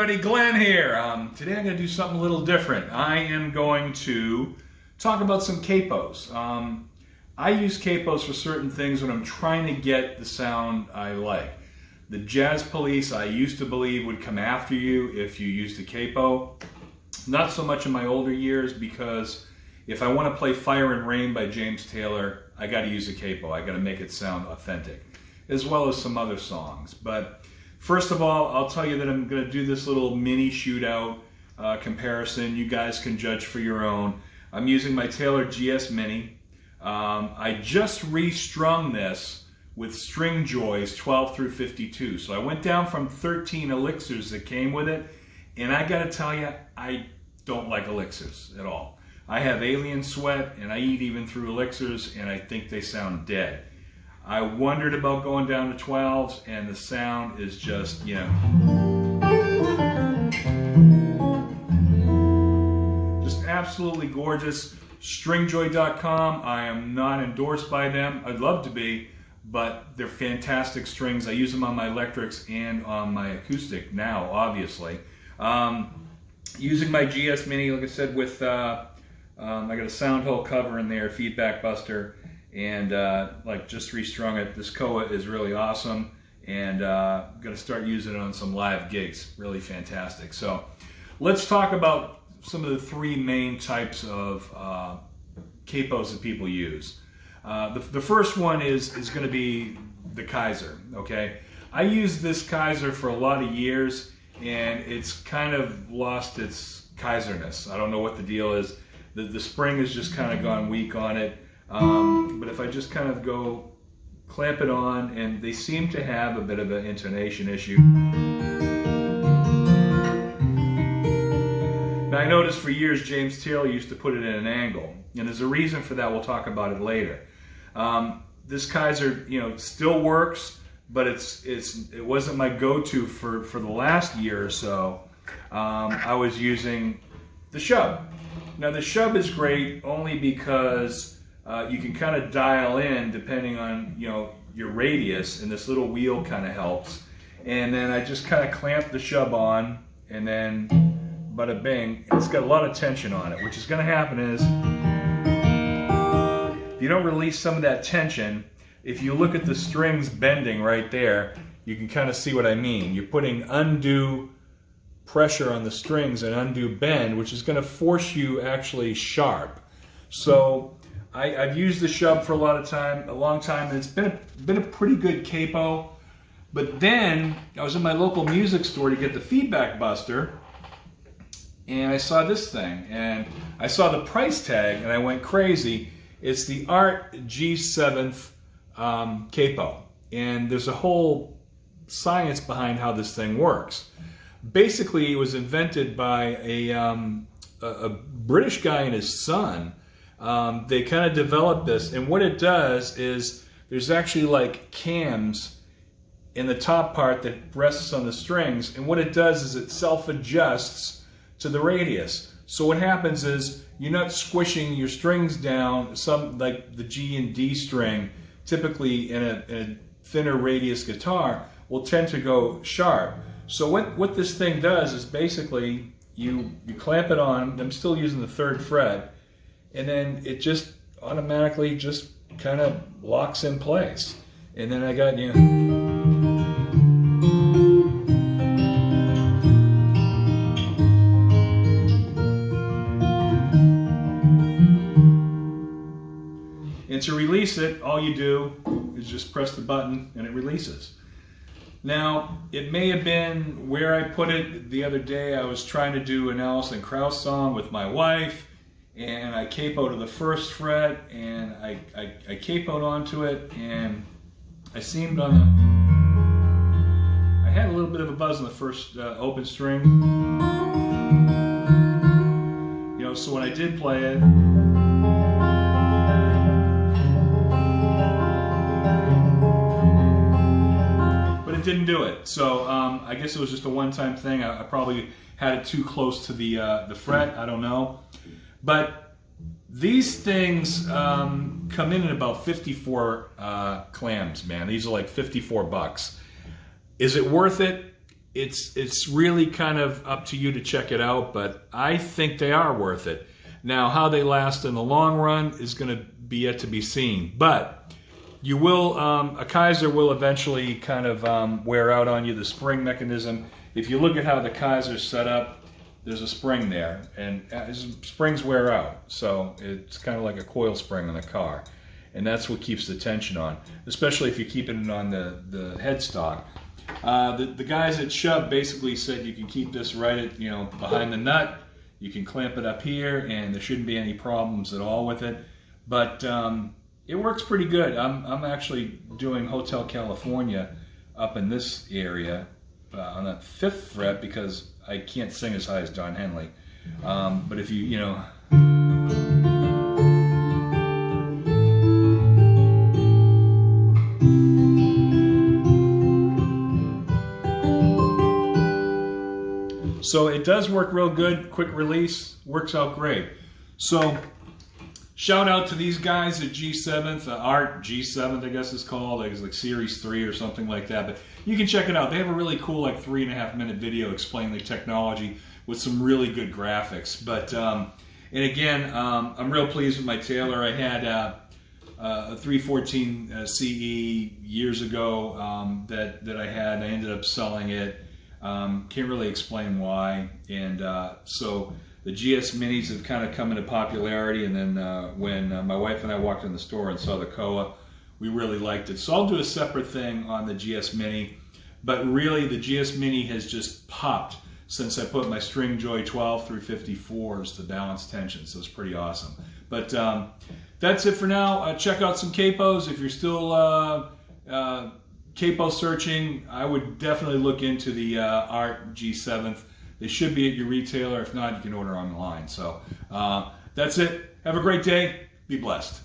everybody, Glenn here. Today I'm going to do something a little different. I am going to talk about some capos. I use capos for certain things when I'm trying to get the sound I like. The Jazz Police, I used to believe, would come after you if you used a capo. Not so much in my older years, because if I want to play Fire and Rain by James Taylor, I got to use a capo. I got to make it sound authentic, as well as some other songs. But first of all, I'll tell you that I'm going to do this little mini shootout comparison. You guys can judge for your own. I'm using my Taylor GS Mini. I just restrung this with Stringjoy's 12 through 52. So I went down from 13 elixirs that came with it, and I got to tell you, I don't like elixirs at all. I have alien sweat, and I eat even through elixirs, and I think they sound dead. I wondered about going down to 12s, and the sound is just, you know, just absolutely gorgeous. Stringjoy.com, I am not endorsed by them. I'd love to be, but they're fantastic strings. I use them on my electrics and on my acoustic now, obviously. Using my GS Mini, like I said, with I got a sound hole cover in there, feedback buster, and like just restrung it. This Koa is really awesome, and I'm going to start using it on some live gigs. Really fantastic. So let's talk about some of the three main types of capos that people use. The first one is going to be the Kaiser. Okay, I used this Kaiser for a lot of years, and it's kind of lost its Kaiserness. I don't know what the deal is. The spring has just kind of gone weak on it. But if I just kind of go clamp it on, and they seem to have a bit of an intonation issue. Now I noticed for years James Taylor used to put it in an angle, and there's a reason for that. We'll talk about it later. This Kaiser, you know, still works, but it wasn't my go-to for the last year or so. I was using the Shub. Now the Shub is great only because you can kind of dial in depending on, you know, your radius, and this little wheel kind of helps. And then I just kind of clamp the Shub on, and then bada bing, it's got a lot of tension on it. Which is going to happen is, if you don't release some of that tension, if you look at the strings bending right there, you can kind of see what I mean. You're putting undue pressure on the strings and undue bend, which is going to force you actually sharp. So I've used the Shub for a long time, and it's been a pretty good capo. But then I was in my local music store to get the feedback buster, and I saw this thing, and I saw the price tag, and I went crazy. It's the Art G7th capo, and there's a whole science behind how this thing works. Basically, it was invented by a British guy and his son. They kind of developed this, and what it does is there's actually like cams in the top part that rests on the strings, and what it does is it self-adjusts to the radius. So what happens is you're not squishing your strings down, some like the G and D string, typically in a thinner radius guitar, will tend to go sharp. So what this thing does is basically you clamp it on. I'm still using the 3rd fret, and then it just automatically just kind of locks in place. And then I got, you know, and to release it, all you do is just press the button and it releases. Now, it may have been where I put it. The other day I was trying to do an Alison Krauss song with my wife, and I capoed to the 1st fret, and I capoed onto it, and I seemed on I had a little bit of a buzz on the 1st open string. You know, so when I did play it, didn't do it. So I guess it was just a one-time thing. I probably had it too close to the fret. I don't know. But these things come in at about 54 clams, man. These are like $54. Is it worth it? it's really kind of up to you to check it out, but I think they are worth it. Now, how they last in the long run is going to be yet to be seen, but you will, a Kaiser will eventually kind of wear out on you, the spring mechanism. If you look at how the Kaiser's set up, there's a spring there, and springs wear out, so it's kind of like a coil spring on a car, and that's what keeps the tension on, especially if you're keeping it on the headstock. The guys at Shove basically said you can keep this right at, behind the nut. You can clamp it up here, and there shouldn't be any problems at all with it. But it works pretty good. I'm actually doing Hotel California up in this area on that 5th fret because I can't sing as high as Don Henley. But if you So it does work real good, quick release, works out great. So shout out to these guys at G7th, Art G7th I guess it's called, it's like Series 3 or something like that, but you can check it out. They have a really cool like 3.5-minute video explaining the technology with some really good graphics. But, and again, I'm real pleased with my Taylor. I had a 314 CE years ago that I had, and I ended up selling it. Can't really explain why, and so the GS Minis have kind of come into popularity, and then when my wife and I walked in the store and saw the Koa, we really liked it. So I'll do a separate thing on the GS Mini, but really the GS Mini has just popped since I put my Stringjoy 12 through 54s to balance tension, so it's pretty awesome. But that's it for now. Check out some capos if you're still capo searching. I would definitely look into the Art G7th. They should be at your retailer. If not, you can order online. So that's it. Have a great day. Be blessed.